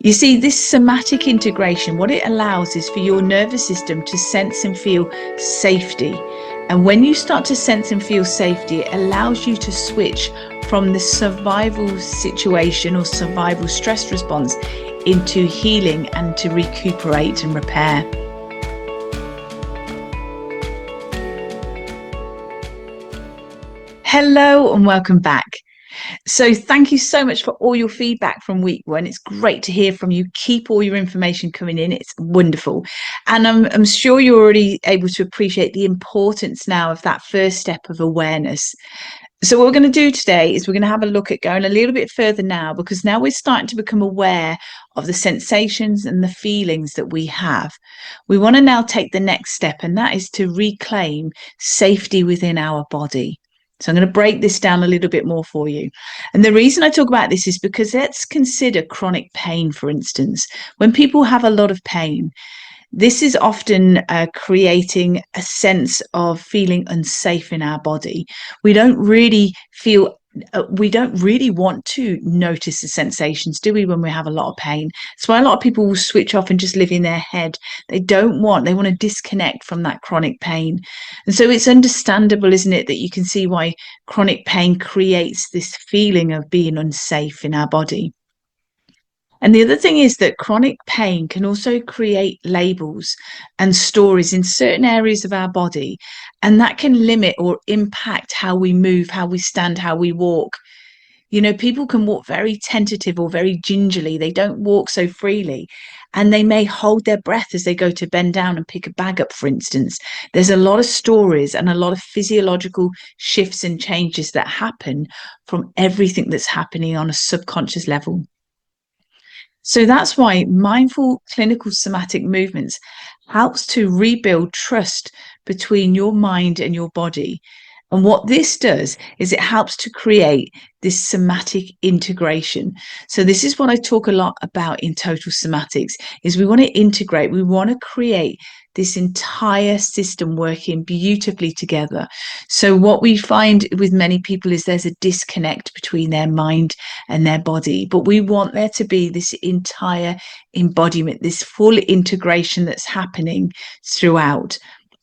You see, this somatic integration, what it allows is for your nervous system to sense and feel safety. And when you start to sense and feel safety, it allows you to switch from the survival situation or survival stress response into healing and to recuperate and repair. Hello and welcome back. So thank you so much for all your feedback from week one. It's great to hear from you. Keep all your information coming in. It's wonderful. And I'm sure you're already able to appreciate the importance now of that first step of awareness. So what we're going to do today is we're going to have a look at going a little bit further now, because now we're starting to become aware of the sensations and the feelings that we have. We want to now take the next step, and that is to reclaim safety within our body. So I'm going to break this down a little bit more for you. And the reason I talk about this is because let's consider chronic pain, for instance. When people have a lot of pain, this is often creating a sense of feeling unsafe in our body. We don't really want to notice the sensations, do we, when we have a lot of pain? That's why a lot of people will switch off and just live in their head. They want to disconnect from that chronic pain. And so it's understandable, isn't it, that you can see why chronic pain creates this feeling of being unsafe in our body. And the other thing is that chronic pain can also create labels and stories in certain areas of our body, and that can limit or impact how we move, how we stand, how we walk. You know, people can walk very tentative or very gingerly. They don't walk so freely, and they may hold their breath as they go to bend down and pick a bag up, for instance. There's a lot of stories and a lot of physiological shifts and changes that happen from everything that's happening on a subconscious level. So that's why mindful clinical somatic movements helps to rebuild trust between your mind and your body. And what this does is it helps to create this somatic integration. So this is what I talk a lot about in Total Somatics, is we want to integrate, we want to create this entire system working beautifully together. So what we find with many people is there's a disconnect between their mind and their body, but we want there to be this entire embodiment, this full integration that's happening throughout.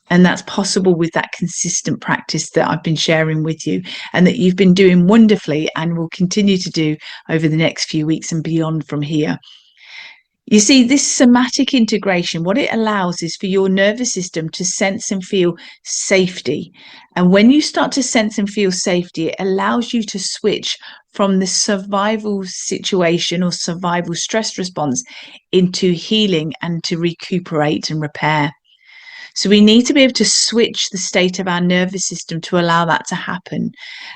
And that's possible with that consistent practice that I've been sharing with you, and that you've been doing wonderfully and will continue to do over the next few weeks and beyond from here. You see, this somatic integration, what it allows is for your nervous system to sense and feel safety. And when you start to sense and feel safety, it allows you to switch from the survival situation or survival stress response into healing and to recuperate and repair. So we need to be able to switch the state of our nervous system to allow that to happen.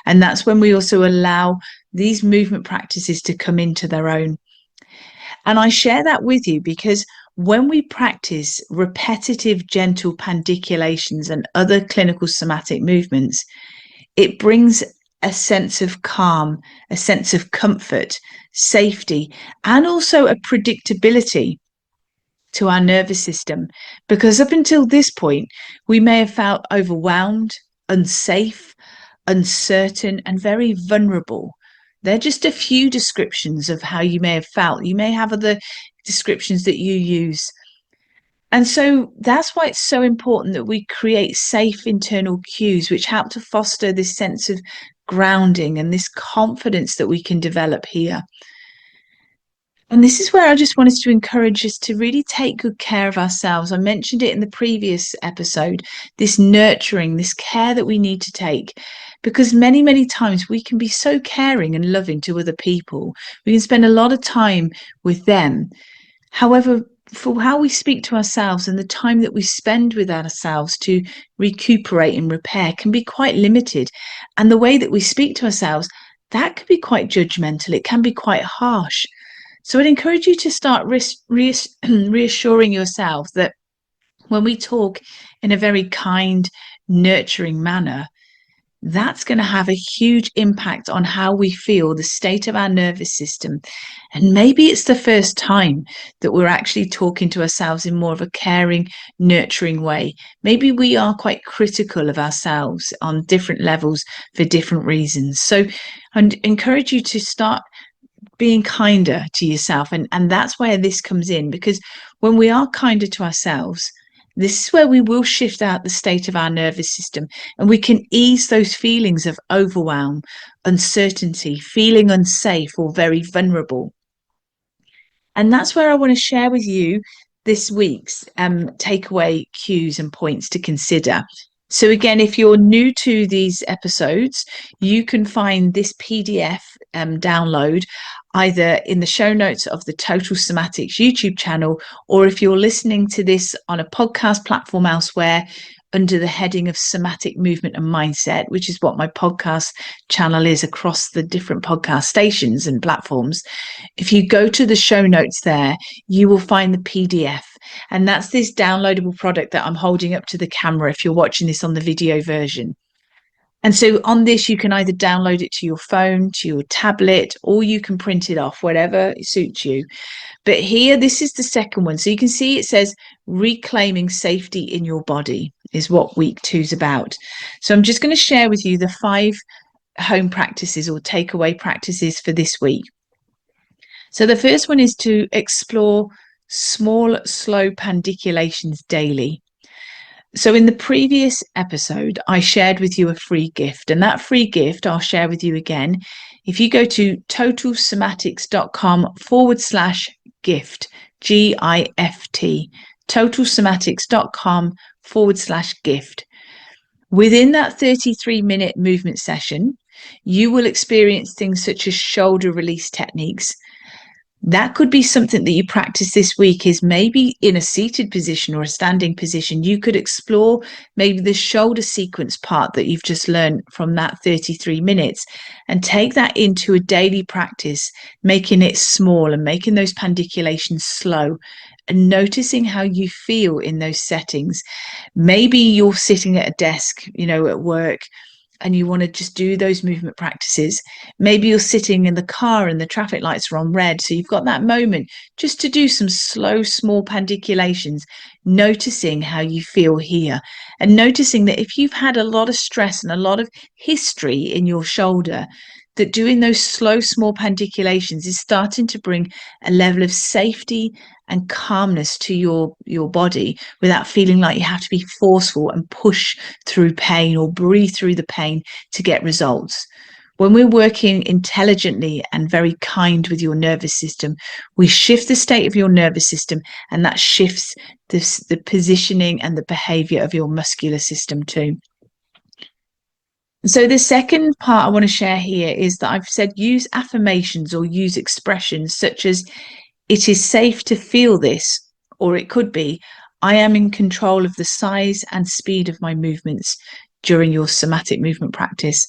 And that's when we also allow these movement practices to come into their own. And I share that with you because when we practice repetitive gentle pandiculations and other clinical somatic movements, it brings a sense of calm, a sense of comfort, safety, and also a predictability to our nervous system. Because up until this point, we may have felt overwhelmed, unsafe, uncertain, and very vulnerable. They're just a few descriptions of how you may have felt. You may have other descriptions that you use. And so that's why it's so important that we create safe internal cues, which help to foster this sense of grounding and this confidence that we can develop here. And this is where I just wanted to encourage us to really take good care of ourselves. I mentioned it in the previous episode, this nurturing, this care that we need to take, because many, many times we can be so caring and loving to other people. We can spend a lot of time with them. However, for how we speak to ourselves and the time that we spend with ourselves to recuperate and repair can be quite limited. And the way that we speak to ourselves, that can be quite judgmental. It can be quite harsh. So I'd encourage you to start reassuring yourself that when we talk in a very kind, nurturing manner, that's going to have a huge impact on how we feel, the state of our nervous system. And maybe it's the first time that we're actually talking to ourselves in more of a caring, nurturing way. Maybe we are quite critical of ourselves on different levels for different reasons. So I'd encourage you to start being kinder to yourself. And that's where this comes in, because when we are kinder to ourselves, this is where we will shift out the state of our nervous system, and we can ease those feelings of overwhelm, uncertainty, feeling unsafe or very vulnerable. And that's where I want to share with you this week's takeaway cues and points to consider. So again, if you're new to these episodes, you can find this PDF download either in the show notes of the Total Somatics YouTube channel, or if you're listening to this on a podcast platform elsewhere under the heading of Somatic Movement and Mindset, which is what my podcast channel is across the different podcast stations and platforms. If you go to the show notes there, you will find the PDF. And that's this downloadable product that I'm holding up to the camera if you're watching this on the video version. And so on this, you can either download it to your phone, to your tablet, or you can print it off, whatever suits you. But here, this is the second one. So you can see it says reclaiming safety in your body is what week 2 is about. So I'm just going to share with you the 5 home practices or takeaway practices for this week. So the first one is to explore small, slow pandiculations daily. So in the previous episode, I shared with you a free gift, and that free gift I'll share with you again. If you go to totalsomatics.com/gift, GIFT, totalsomatics.com/gift. Within that 33-minute movement session, you will experience things such as shoulder release techniques. That could be something that you practice this week, is maybe in a seated position or a standing position. You could explore maybe the shoulder sequence part that you've just learned from that 33 minutes and take that into a daily practice, making it small and making those pandiculations slow and noticing how you feel in those settings. Maybe you're sitting at a desk, at work, and you want to just do those movement practices. Maybe you're sitting in the car and the traffic lights are on red. So you've got that moment just to do some slow, small pandiculations, noticing how you feel here and noticing that if you've had a lot of stress and a lot of history in your shoulder, that doing those slow, small pandiculations is starting to bring a level of safety and calmness to your body without feeling like you have to be forceful and push through pain or breathe through the pain to get results. When we're working intelligently and very kind with your nervous system, we shift the state of your nervous system, and that shifts the positioning and the behavior of your muscular system too. So the second part I want to share here is that I've said use affirmations or use expressions such as "it is safe to feel this," or it could be "I am in control of the size and speed of my movements" during your somatic movement practice.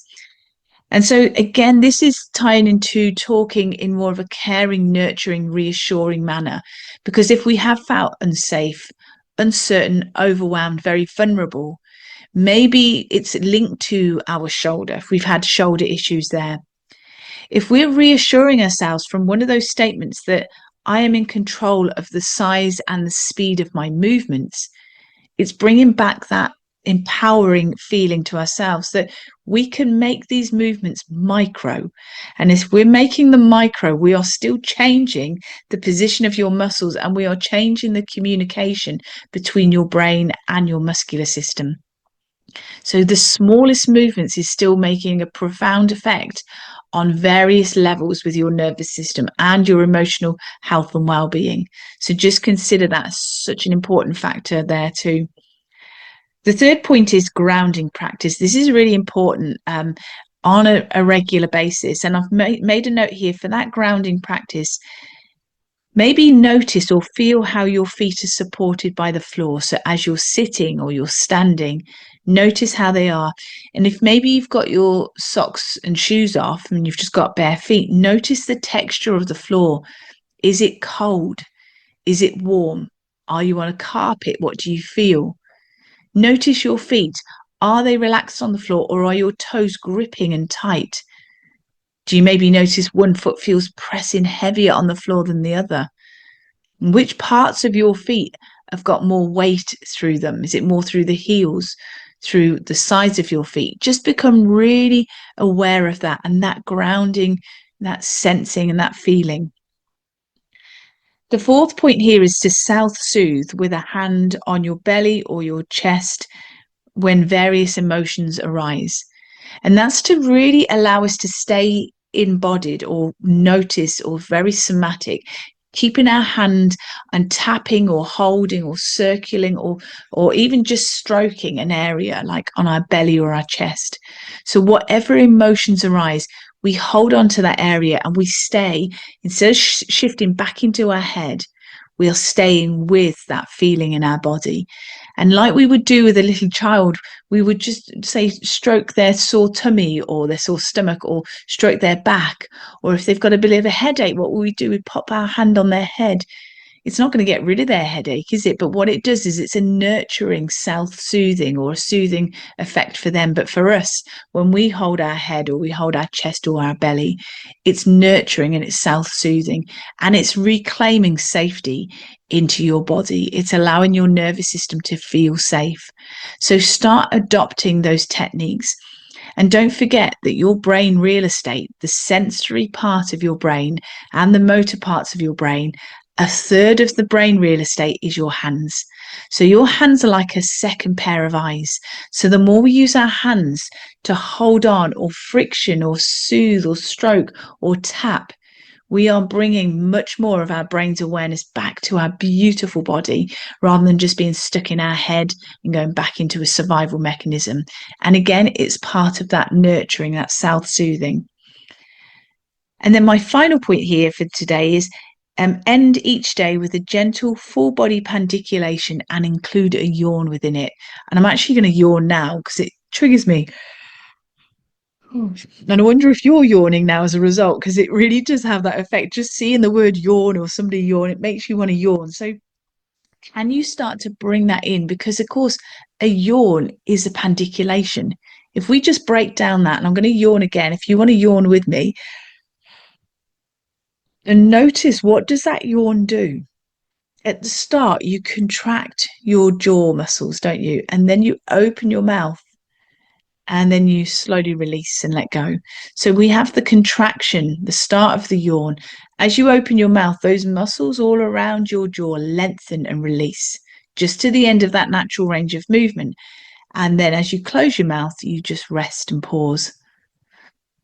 And so again, this is tying into talking in more of a caring, nurturing, reassuring manner, because if we have felt unsafe, uncertain, overwhelmed, very vulnerable, maybe it's linked to our shoulder, if we've had shoulder issues there. If we're reassuring ourselves from one of those statements that I am in control of the size and the speed of my movements, it's bringing back that empowering feeling to ourselves that we can make these movements micro. And if we're making them micro, we are still changing the position of your muscles, and we are changing the communication between your brain and your muscular system. So the smallest movements is still making a profound effect on various levels with your nervous system and your emotional health and well-being. So just consider that such an important factor there too. The third point is grounding practice. This is really important on a regular basis. And I've made a note here for that grounding practice. Maybe notice or feel how your feet are supported by the floor. So as you're sitting or you're standing, notice how they are. And if maybe you've got your socks and shoes off and you've just got bare feet, notice the texture of the floor. Is it cold? Is it warm? Are you on a carpet? What do you feel? Notice your feet. Are they relaxed on the floor, or are your toes gripping and tight? Do you maybe notice one foot feels pressing heavier on the floor than the other? Which parts of your feet have got more weight through them? Is it more through the heels, through the sides of your feet? Just become really aware of that, and that grounding that sensing and that feeling. The fourth point here is to self-soothe with a hand on your belly or your chest when various emotions arise. And that's to really allow us to stay embodied or notice or very somatic, keeping our hand and tapping or holding or circling or even just stroking an area like on our belly or our chest. So whatever emotions arise, we hold on to that area and we stay, instead of shifting back into our head, we are staying with that feeling in our body. And like we would do with a little child, we would just say, stroke their sore tummy or their sore stomach, or stroke their back. Or if they've got a bit of a headache, what will we do? We pop our hand on their head. It's not going to get rid of their headache, is it? But what it does is it's a nurturing, self-soothing or a soothing effect for them. But for us, when we hold our head or we hold our chest or our belly, it's nurturing and it's self-soothing, and it's reclaiming safety into your body. It's allowing your nervous system to feel safe. So start adopting those techniques. And don't forget that your brain real estate, the sensory part of your brain and the motor parts of your brain, a third of the brain real estate is your hands. So your hands are like a second pair of eyes. So the more we use our hands to hold on or friction or soothe or stroke or tap, we are bringing much more of our brain's awareness back to our beautiful body, rather than just being stuck in our head and going back into a survival mechanism. And again, it's part of that nurturing, that self-soothing. And then my final point here for today is end each day with a gentle full body pandiculation and include a yawn within it. And I'm actually going to yawn now because it triggers me. And I wonder if you're yawning now as a result, because it really does have that effect. Just seeing the word yawn or somebody yawn, it makes you want to yawn. So can you start to bring that in? Because, of course, a yawn is a pandiculation. If we just break down that, and I'm going to yawn again, if you want to yawn with me, and notice, what does that yawn do? At the start, you contract your jaw muscles, don't you? And then you open your mouth and then you slowly release and let go. So we have the contraction, the start of the yawn. As you open your mouth, those muscles all around your jaw lengthen and release just to the end of that natural range of movement. And then as you close your mouth, you just rest and pause.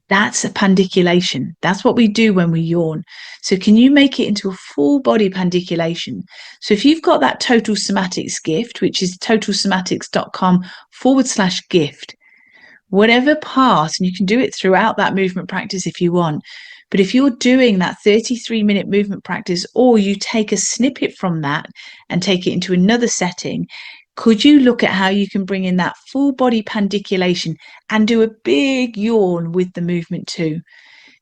That's a pandiculation. That's what we do when we yawn. So can you make it into a full body pandiculation? So if you've got that Total Somatics gift, which is totalsomatics.com/gift, whatever part, and you can do it throughout that movement practice if you want. But if you're doing that 33-minute movement practice, or you take a snippet from that and take it into another setting, could you look at how you can bring in that full body pandiculation and do a big yawn with the movement too?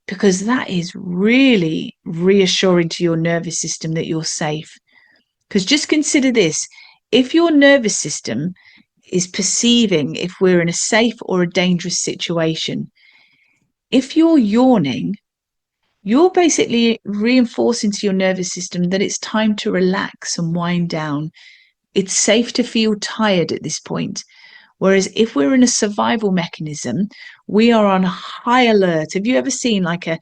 Because that is really reassuring to your nervous system that you're safe. Because just consider this, if your nervous system is perceiving if we're in a safe or a dangerous situation, if you're yawning, you're basically reinforcing to your nervous system that it's time to relax and wind down. It's safe to feel tired at this point. Whereas if we're in a survival mechanism, we are on high alert. Have you ever seen like a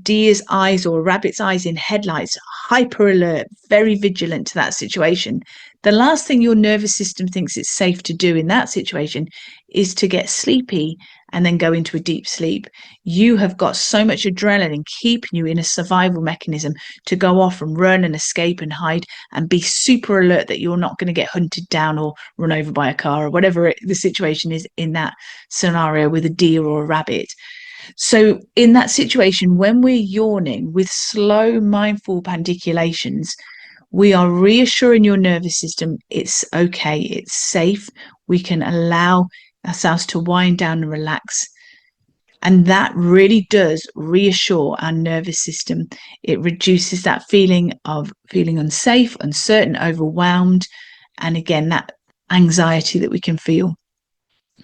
deer's eyes or a rabbit's eyes in headlights? Hyper alert, very vigilant to that situation. The last thing your nervous system thinks it's safe to do in that situation is to get sleepy and then go into a deep sleep. You have got so much adrenaline keeping you in a survival mechanism to go off and run and escape and hide and be super alert that you're not going to get hunted down or run over by a car or whatever the situation is in that scenario with a deer or a rabbit. So in that situation, when we're yawning with slow, mindful pandiculations, we are reassuring your nervous system it's okay, it's safe, we can allow ourselves to wind down and relax. And that really does reassure our nervous system. It reduces that feeling of feeling unsafe, uncertain, overwhelmed, and again, that anxiety that we can feel.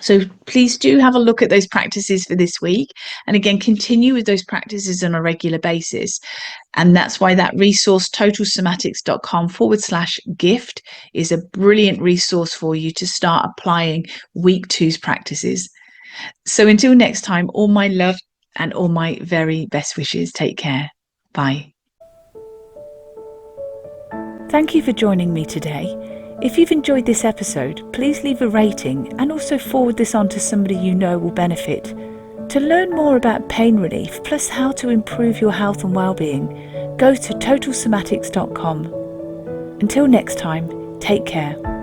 So please do have a look at those practices for this week. And again, continue with those practices on a regular basis. And that's why that resource, totalsomatics.com/gift, is a brilliant resource for you to start applying week 2's practices. So until next time, all my love, and all my very best wishes. Take care. Bye. Thank you for joining me today. If you've enjoyed this episode, please leave a rating and also forward this on to somebody you know will benefit. To learn more about pain relief, plus how to improve your health and well-being, go to totalsomatics.com. Until next time, take care.